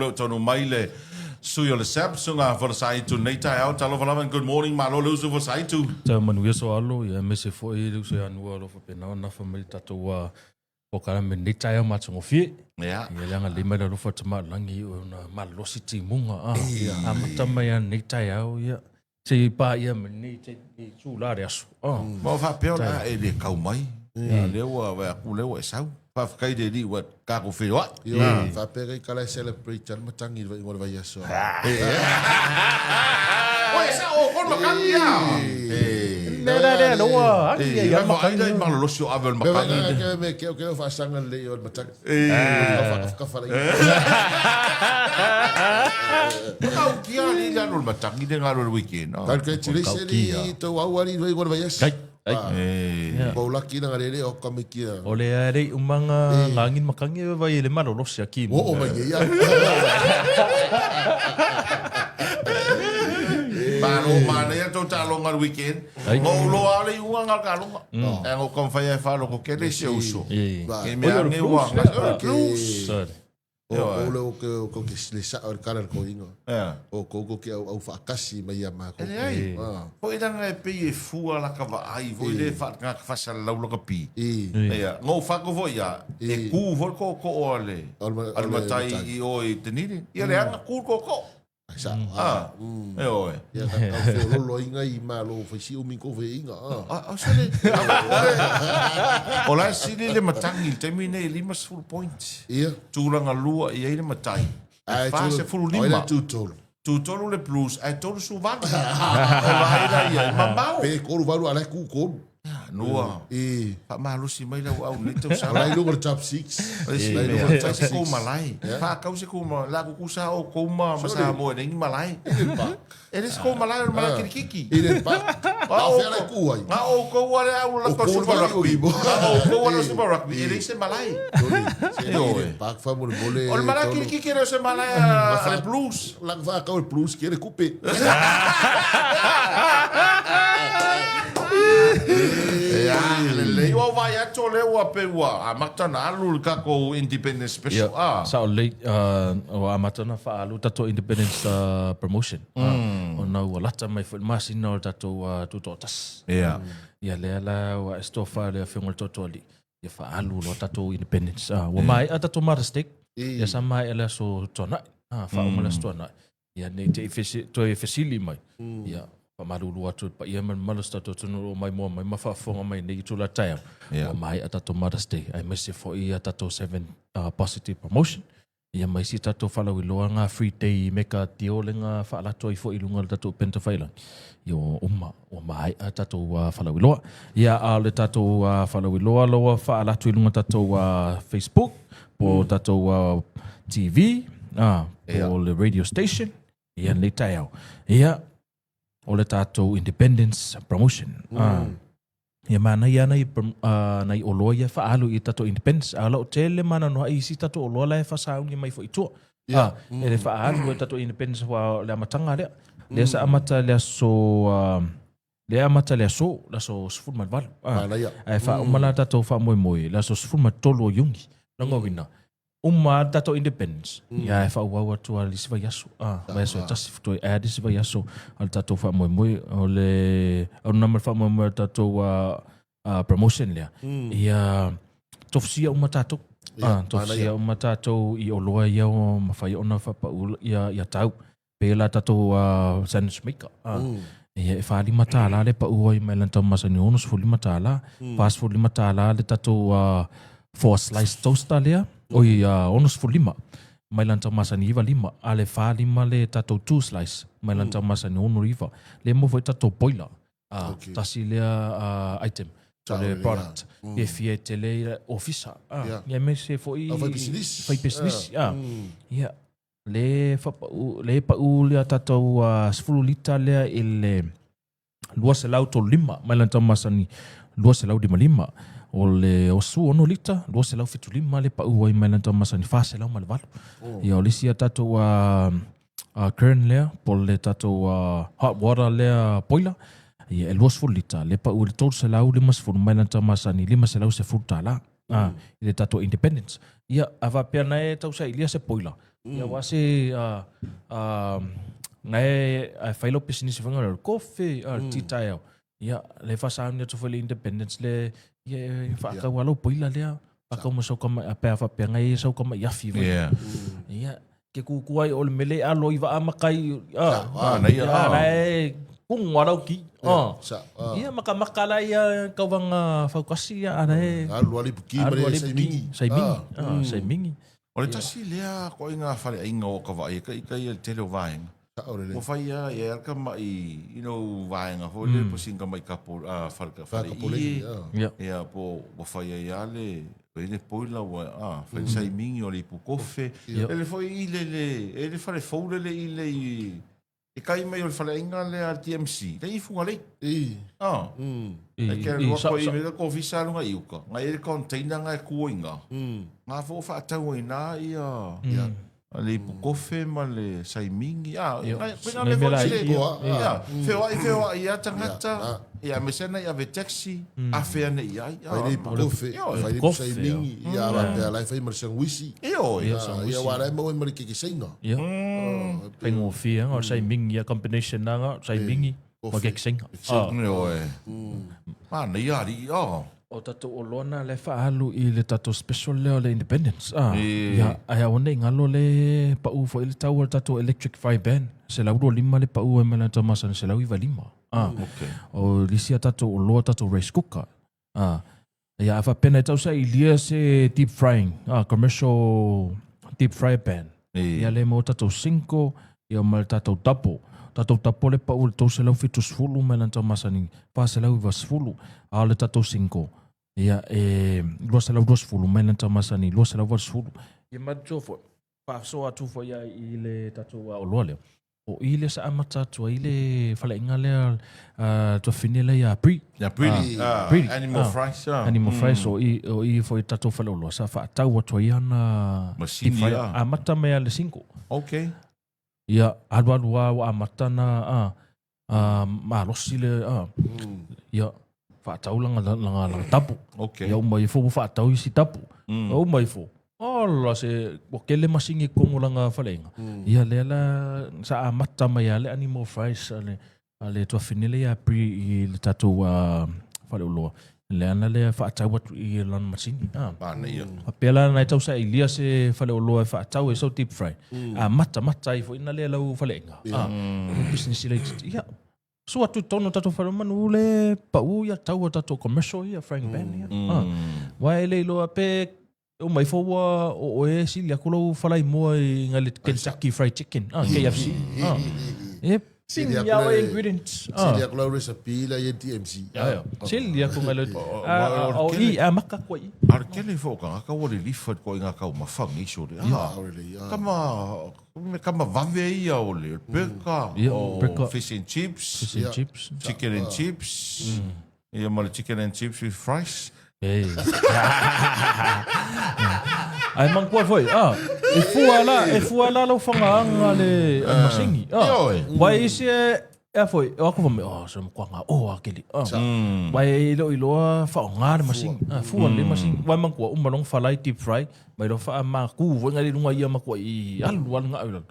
Lo tonu mai le sui o le SSAB sunga for sai tu nei tai au talo vala good morning malo lo for sai tu. Ta manu yeso alo ya mese fo e lu se anu alo fo pena na fa mai tato wa o kala me nei tai ma tso fi. Ya. Ya langa le mai lo fo tama langi o na malo siti munga a. A mata mai nei tai au ya. Se pa ia me nei te su la re aso. Mo fa pe ona e le kau mai. Ya le wa ku le wa sau. Fa kai de di wa ka ko fi wa. Ya fa pe kai kala celebrate tan matangi ngol va yaso. Oi sa o kon makangi ya. Le no wa. Ya makangi dai malo lo sio avel makangi. Me ke fa sanga le o matangi. Ka fa Kau kia ni la no matangi de ngalo le weekend. Kan ke chile seri to wa wa ni ngol va yaso. Ko laki na ngare o ka me kia. O le are umanga ngangin makangi vai le malo lo sia ki. O mai ya. Paro mana ya to talo ngal weekend. Ngo lo ale uang ngal kalunga. Ngo kon fa ya fa lo ko kele se uso. Ke me ane uang. O le ko ke le sa o kala ko ingo. O ko ke au fa kasi mai ma ko. Ko ida ngai pe e fu ala ka va ai vo le fa nga fa sa lo lo ka pi. Ngo fa ko vo ya. E ku vo ko ole. Al matai I o e tenini. Ia le anga ku ko. Sa. Oi. Ya ka lo inga I ma lo fa si o mi ko ve inga. Sale. Ola sili le matangi termine 5 points. Ia. Tulanga lua I le matai. Fa se full lima. Tu tolu le plus, ai tolu su vani. Ola ida ia mamau. Pe ko valu ala ku ko. Noa. Pa malu si mai la au le tau sa. Ala lu top 6. Lai lu top 6 ko malai. Pa kau se ko la ku sa o ko ma sa mo ni malai. Eles ko malai mala kirikiki. Ile pa. Pa fe ala ku ai. Ma o ko wale au la ko super rugby. O ko wale super rugby. Eles se malai. Pa fa mo bole. O mala kirikiki re se malai ale plus. La va ka o plus que ele couper. Le o vai ato le o pe wa amatana alu ka ko independence special sa o le o amatana fa alu tato independence promotion o na o lata mai fo masina o tato tutotas ia le ala o estofa le fengol totoli ia fa alu lo tato independence o mai tato marstek ia sa mai ala so tona fa o mala stona ia ne te fesili mai ia pamarulu atu pa ia man malas tato tunu mai mo mai mafafonga mai nei tula taia o mai atato Mother's Day ai mese fo ia tato 7 positive promotion ia mai si tato fala wi loa nga free day meka tiolenga fala toi fo ilunga tato penta faila yo o mai atato fala wi loa ia ale tato fala wi loa fala toi ilunga tato Facebook po tato TV po le radio station ia nei taia ia o le tātou independence promotion. Ia mana ia nei oloa ia whaalu I tātou independence. Ala o tele mana noa I si tātou oloa lai whasaungi mai fo I tua. E le whaalu e tātou independence wa le amatanga lea. Lea sa amata lea so... Lea amata lea so, la so sifur malvalu. Ai wha umala tātou wha moe. La so sifur matolo o yungi. Lango wina. Tātou independence. Ia e whauaua tua li siwa yaso. Mai so tasi futoi e di siwa yaso. Al tātou wha moe. O le... Au namar wha moe tātou promotion lea. Ia tofsia uma tātou. Tofsia uma tātou I oloa ia o mawhai ona whapaula ia tau. Pela tātou sandwich maker. Ia e whaali matāla le pa uoi mai lantau masani onus fuli matāla. Fast fuli matāla le tātou 4 slice toaster lea. Oi onus fu 5 mai lanta masani iwa 5 ale fa 5 le tato 2 slice mai lanta masani onu iwa le mo foi tato boiler tasi le item so le product e fie tele officer ia me se foi fai business ia le pa u le tato sfulu lita le ele lua se lau to 5 mai lanta masani lua se lau 5 o le o su ono lita do se lau fitu lima le pa uai mai lanta masani fa se lau mal valu ia o lisia tato current lea po le tato hot water lea poila ia e luas fulu lita le pa u le tolu se lau 5 mai lanta masani 5 se lau se fulu tala i le tato independence ia ava pea nae tau sa ilia se poila Ia wase ngai ai failo business fanga kofe titai. Ia le fasa ni to for independence le ia fa ka walo poila le pa mo so kama apa fa pe ngai so kama yafi. Ia ke ku kuai ol mele alo iwa amakai kung warau ki ia maka la ia kau vanga faukasi ia ana alu ali puki mare sai mingi o le tasi lea ko inga fale inga o ka vai kai tele vaenga o fai ia ka mai vaenga ho le posinga mai kapo falka fale ia po fai ia le ele poila wa fai sai mingi o le pukofe ele foi ele fale foule le ile e kai mai o le fale inga le TMC le ifunga le e ke lo ko i me ko visa lunga iuka ngai ele container ngai kuinga nga fo fa tau ina ia le pukofe ma le sai mingi ngai pena le fewa ia tangata ia mesena ia ve taxi a fe ne ia le pukofe fai sai mingi ia la pe la fai mar sanguisi ia wala mo mar ke singa pengo fia o sai mingi a combination nga sai mingi o ke singa ia o tato o lona le faalu i le tato special leo le independence ia ai one ngalo le pa u fo il tower tato electric fire band se la uro lima le pa u mena tamasa se la iva lima o lisia tato o lo tato rice cooker ia fa pena tau sa ilia se deep frying commercial deep fry pan ia le mo tato 5 ia mal tato tapo le pa u to se la fitu sfulu mena tamasa ni pa se la iva sfulu le tato 5 ia lua se lau 2 fulu mena tamasani lua se lau 2 fulu ia matofo pa so atu fo ia i le tatu o loa leo o i le sa amata tu i le fala inga le to finile ia animal fries o i fo i tatu fala loa sa fa tau atu ia na masini amata mea le 5 okay ia alu wa amata na ma losi le ia fa tau langa tapu ia mai fo fa tau si tapu o mai fo la se bokele masingi ko langa falenga ia lela sa amata mai ale animal fries ale to finile ya pri le tatu fa lo le ana le fa tau i lan masingi pela na tau sa ilia se fa lo fa tau e so deep fry mata i fo ina le lau falenga business le ia so atu tono tato wharamanu le pa u ia tau tato commercial ia frying pan ia. Wai le loa pe o mai fōua o e sili akulau whalai mua i ngale Kentucky Fried Chicken, KFC. Sili au ingredients. Sili akulau recipe la i TMC. Sili aku ngale o i a maka koi. Ar kele fōka ngaka wale lifat ko i ngaka o mawhangi so le. Kama vave ia o le burger, fish and chips, chicken and chips. Ia male chicken and chips with fries. Ai mangkua foi. E fuala lo fanga le masingi. Wai se foi. Aku fome so mkwanga akeli. Wai ilo fa ngare masingi. Fuala le masingi. Wai mangkua umalong falai deep fry. Mai lo fa ma ku wenga le lunga ia makua i alu nga ulan.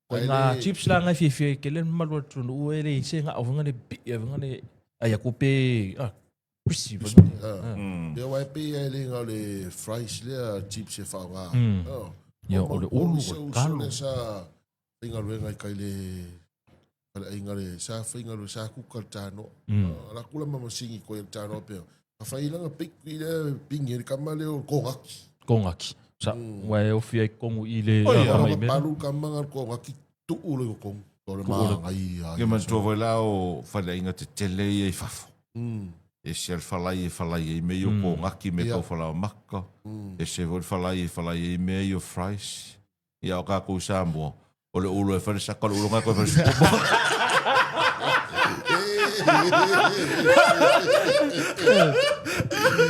Ko nga chips la nga fi kelen malwa tunu ele se nga ofanga le le ai ko pe Prisi Ia wai pe ai le ngau le fries le chips e whaonga. Ia o le olu o kalo. Sa whinga ruenga i kai le inga le sa whinga le sa kuka tāno. La kula mama singi koe le tāno pia. A whailanga piku i le pingi e kama le o kongaki. Kongaki. Sa wai o fia i kongu i le kamai mera. Paru kama ngar kongaki tuu le o kongu. Tore maanga i. Ia man tua voi lao whalainga te tele i whafo. E se falai e me yo ko ngaki me ko fala maka e se vol falai e me yo fries ia ka ko sambo o le ulo e fa sa ko ulo ngako fa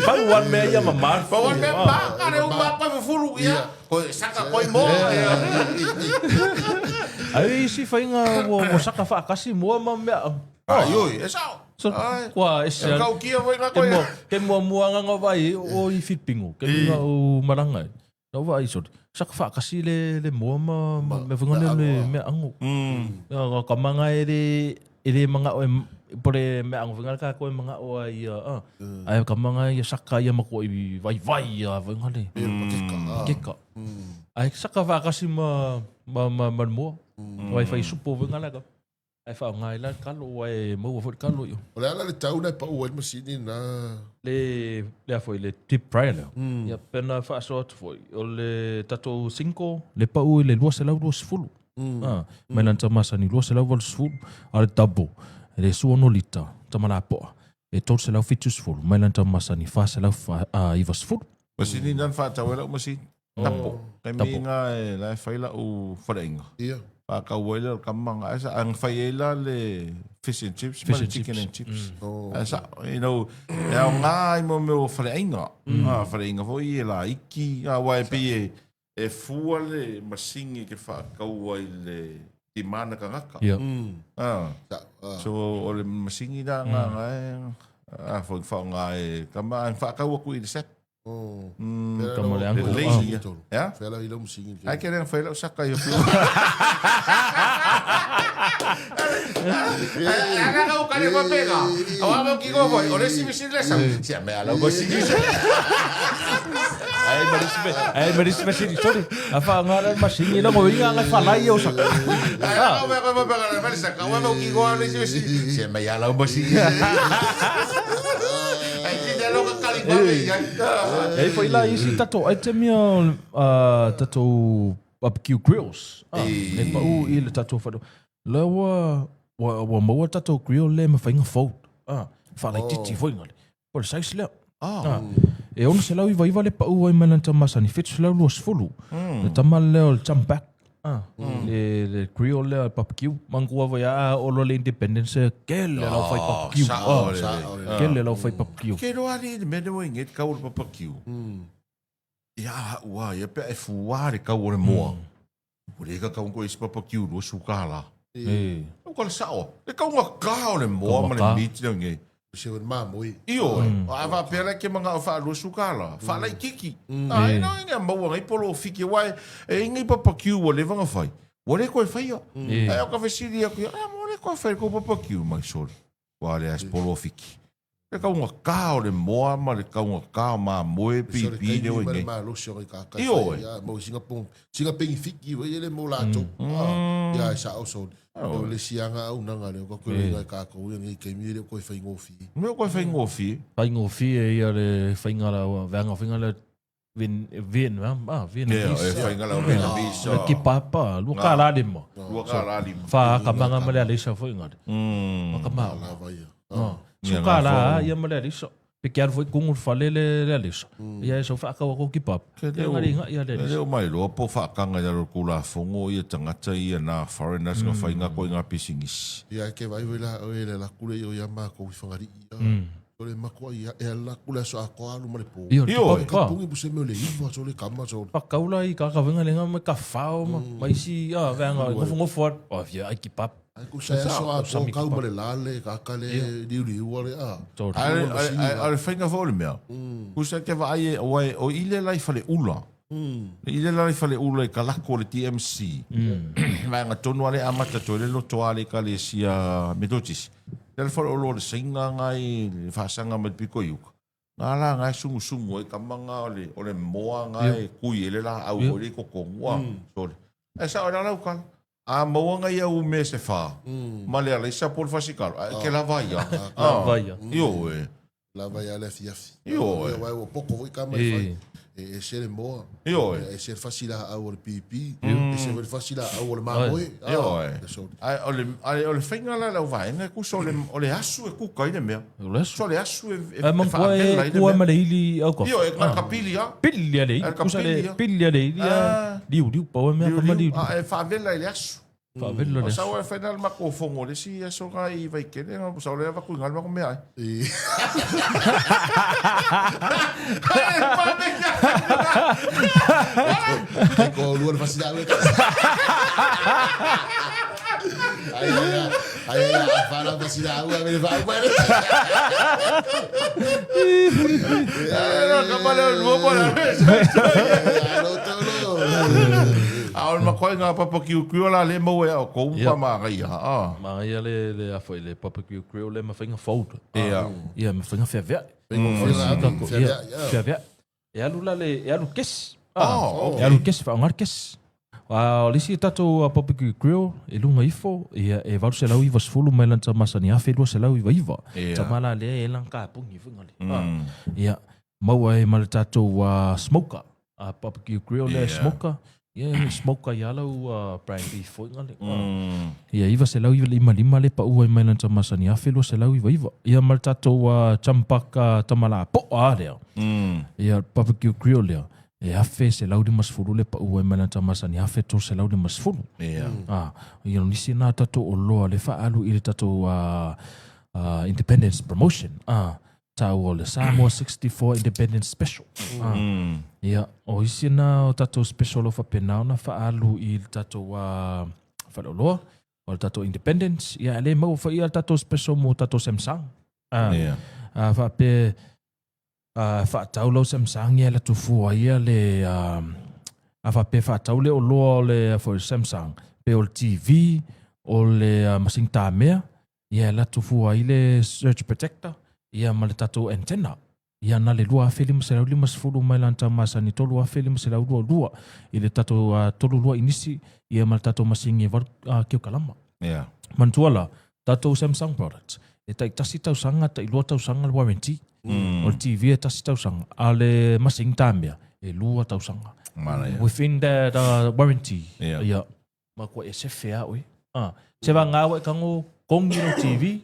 Pawan me ia mamar pawan me pa kare o mapa fulu ia ko saka ko mo ai si fainga mo saka fa kasi mo me ai e sao so kwa esa kau kia voi na koe ke mo muanga nga vai o I fit pingo ke o maranga Na wa iso. Saka fa kasi le mo me vunga me angu. Ka manga ele mga o pore me angu vunga ka ko mga o ia ai ka manga ia saka ia mako i vai ia vunga le. Keka. Ai saka fa kasi ma mo. Vai fai supo vunga la ka. Ai fa ngai la kalo ai mo fo kalo yo. Ole ala le tau na pa o masini na le foi le tip prior. Ya pena fa sort foi. O le tato 5 le pa o le luas la luas fulu. Mai lan tamasa ni luas la luas fulu. Ale tabo. Le suono lita tamana po. E tot se la fitus fulu. Mai lan tamasa ni fa se la i vas fulu. Masini nan fa tawela masini. Tapo. Kami nga la faila o farenga. Iya. Pakawala kamang asa ang faela le fish and chips, chicken and chips. Asa ya ngai mo me farenga. Farenga foi la iki wa pe e fuale masingi ke fa kawai le di mana ka ngaka. So ole masingi da ngai foi fa ngai kama fa kawa ku i set. Kamu le angku. Ya? Fela ilo musingi. Ai querem fela saka yo. Aga o kare va pega. Awa mo ki go foi. Ore si misin le sa. Si me ala go si. Ai marispe si sorry. Afa ngara masingi la mo inga ngai fala yo saka. Ai o me go pega le marisa. Awa mo ki go le si misin. Si me ala go si. Ei foi lá isi tato ai te mia tato barbecue grills. Le pa u ile tato fado. Le wa mo tato grill le me fainga fout. Fala titi foi ngale. Por sai sle. E ono se lau i vai le pa u ai mananta masani fit sle lo sfulu. Le tamal le ol jump back. Le grill le barbecue. Mangua vai o lo le independence kele lau fai barbecue. Kele lau fai barbecue. Ke ro ali me no inget ka ul barbecue. Ya wa ya pe fuare ka ul mo. Pure ka ko is barbecue lo sukala. O ko sao. E ka un ka ul mo ma le meat nge. Se o mamoi. Io, ava pela ke manga fa lo sukala. Fa la kiki. Ai no inga mo ngai polo fiki wai. E inga barbecue o le vanga fai. O le ko fai yo. Ai o ka fesiri ko. Mo le ko fai ko barbecue mai sol. Wa le as polo fiki. Le ka un ka le mo ma le ka un ka ma moe pipi ne o ngai. Ma lo se ka ka. Io. Ya mo Singapore fiki we le mo la to. Ya sa o so. O le sianga au nanga le ko le ka ko ngi ke mi le ko fai ngofi. Me ko fai ngofi. Fai ngofi e ia le fai ngala vanga finga le vin vin. E fai ngala vin bis. Le ki papa lu ka la lima. Lu ka la lima. Fa ka manga male le sa foi ngale. Ka ma. Su ka la ia male le so. Pequeno foi com o falei le so. Ia so fa ka ko ki pap. Ngari nga ia le. Le o mai lo po fa ka nga ro kula fongo ia tangata ia na foreigners nga fa nga ko nga pisingis. Ia ke vai la la kule yo ya ma ko fangari. Ole mako ia e la kula so ko alu male po. Io ka pungi bu se me le iwa so le kama so. Pa kaula i ka venga le nga me ka fao ma. Mai si venga ngofo o via ai ki pap. Ai ku sa so a so ka male lale ka ka le diu ole a. Ai fainga fo le mea. Ku sa ke vai o ile lai fale ula. Ile lai fale ula ka la ko le TMC. Vai nga tonu ale amata to le loto ale ka le sia medotis. Del for o le singa ngai fa sanga me piko yu. Ngala ngai sungu e kamanga ole moa ngai ku ile la au ole ko ko wa. So esa ora la ukal. A moa ngai au me se fa. Male ale sa por fasikal. Que la vaya. Io La vaya le fiafi. Io vai o pouco voi kama fai. E se le moa. Io e se fasila au le pipi. E se fasila au le mamoi. Io ai ole finga la vai nga ku so le asu e ku kai ne me. So le asu e man ko e ku ma le ili au ko. Io e na kapilia. Pilia le. Ku sa le pilia le. Diu pa me ka ma diu. E fa vela le asu. Fa vela le. Sa o final ma ko fongo le si so ga I vai ke ne so le va ku ngal ma ko me ai. Ko luar fasila. fala pa sila ua me fa ua. Kapale luo pala. Aol makoi ngā papakiu la le mau e au kou pa māgai ha. Māgai le a foi le papakiu kriu le mawhinga fold. Ia. Ia mawhinga whea. Whea. E alu la le, e alu kes. E alu kes, whaongar kes. O lisi tatou papakiu kriu, e lunga ifo, e varu se lau iwa sfulu mai lanta masani a whelua se lau iwa. Tamala le e lang ka pungi whingale. Ia. Mau ai male tatou smoker. Papakiu kriu le smoker. Ia smoker ia lau Brian Beef foi ngale. Ia iwa se lau iwa lima le pa ua mai lanta masani a whelua se lau iwa. Ia male tatou champaka tamala po a lea. Ia papakiu kriu lea. E afe se lau di masfuru le pa ua mai lanta masani a wheto se lau di masfuru. Ia nisi nā tatou o loa le whaalu i le tatou Independence Promotion. Tau o le Samoa 64 Independence Special. Ia, o isi nā o tatou special o whapenau na whaalu i le tatou whalaoloa, o le tatou Independence. Ia, le mau wha ia tatou special mo tatou Samsung. Whape, whaatau lau Samsung ia le tufua ia le, whape whaatau le o loa o le Samsung. Pe o le TV, o le masing tāmea, ia le tufua i le Surge Protector. Ia ma le tatou antenna. Ia na le lua awhele ma se lau lima sefulu mai lanta masani tolu awhele ma se lau lua. I le tatou tolu lua inisi. Ia ma le tatou masingi waru keo kalama. Mantuala, tatou Samsung products. E tai tasi tau sanga, tai lua tau sanga le warranty. O le TV e tasi tau sanga. A le masingi tāmea, e lua tau sanga. Within that warranty. Ia, ma kua e se whea oi. Se wa ngāwa e kango kongi no TV.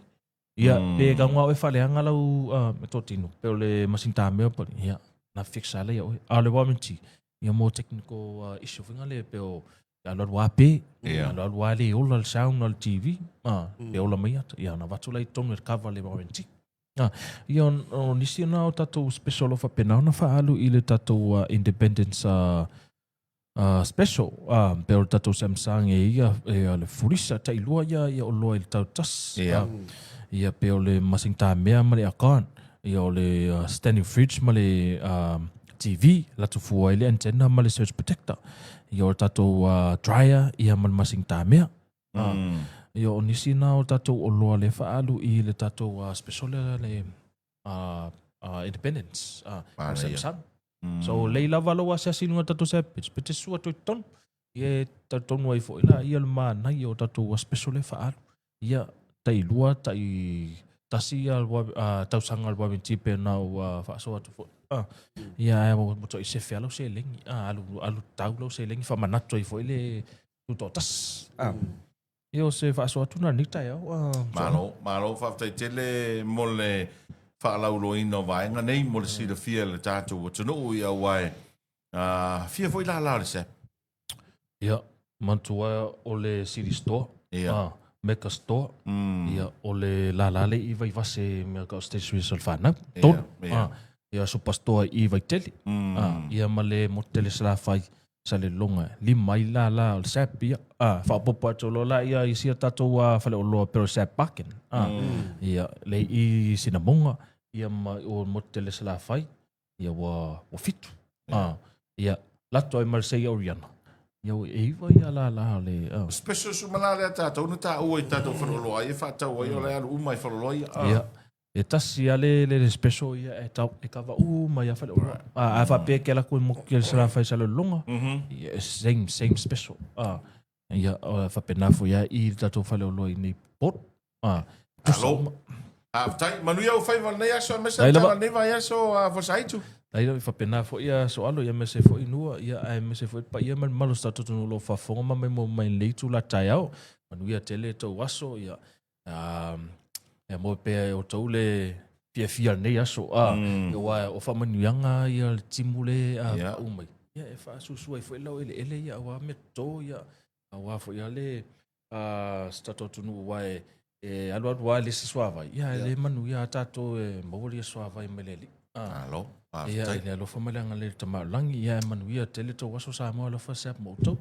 Ia, pe ka ngā oe whaleanga lau me tō tino. Pe o le masing tāmea pari. Ia, na fixa le ia oe. A le warranty. Ia mō technical issue whinga le pe o alu ape. Alu ale ola le sound o le TV. Pe ola mai ata. Ia, na watu lai tonu e cover le warranty. Ia, o nisi na o tatou special of a penau na whaalu i le tatou Independence special. Pe o le tatou Samsung e ia le furisa ta ilua ia o loa i le tau tas. Ia pe o le masing tāmea ma le akan. Ia o le standing fridge ma le TV. Latu fua i le antenna ma le surge protector. Ia o le tatou dryer. Ia ma le masing tāmea. Ia o nisi na o tatou o loa le whaalu i le tatou special le Independence. Samsung. So leila walo asa sinunga tatou sapits. Pete sua toi ton. Ia tatou nuai fo ila. Ia le mana i o tatou special le whaalu. Ia tai lua, tai tasi tau sanga al warranty pe nau whaasoa tu fo. Ia e mo to i se whea lau se lengi. Alu tau lau se lengi whamanato i fo ile tuto tas. Ia o se whaasoa tu na nita iau. Malo whaftai tele mo le whaalau loina o vaenga nei mo le sira fia le tātou o tunu ia wai. Fia fo i la le se. Ia, mantua o le City Store. Ia. Meka store. Ia o le lalale i vai vase meka o stationery solfana. Tolu. Ia superstore i vai tele. Ia ma le motele sala fai sa le longa. Lima i la o le SSAB ia. Whapopo atu lola ia i sia tatou whale o loa pero SSAB parking. Ia le i sinamonga. Ia ma o motele sala fai. Ia wa fitu. Ia lato ai marsei oriana. Ia e iwa ia la le. Special sumala le tātou na tā ua i tātou whanoloa. Ia whātau ai o le alu umai whanoloa ia. Ia. E tasi ale le special ia e kawa umai a whale ora. A whape ke la koe moki le sara whai sa le longa. Ia same special. Ia whapenafo ia i tātou whale oloa i nei pot. Alo. Tai, manu ia u whai wal nei aso a mesa tala nei vai aso a whasaitu. Ai la whapena fo ia so alo ia mese fo inua ia ai mese fo pa ia malo stato tonu lo fa fonga ma mo mai leitu la tai au manu ia tele to waso ia e mo pe o tole fia nei aso ia wa o fa manu yanga ia timule o mai ia e fa susu ai fo ela ele ia wa me to ia wa fo ia le stato tonu wa e alo wa le swava ia le manu ia tato mo le swava meleli alo. Ia, alo whamalanga le tamalangi, ia manuia tele to waso sa mo alo fa SSAB mo tau.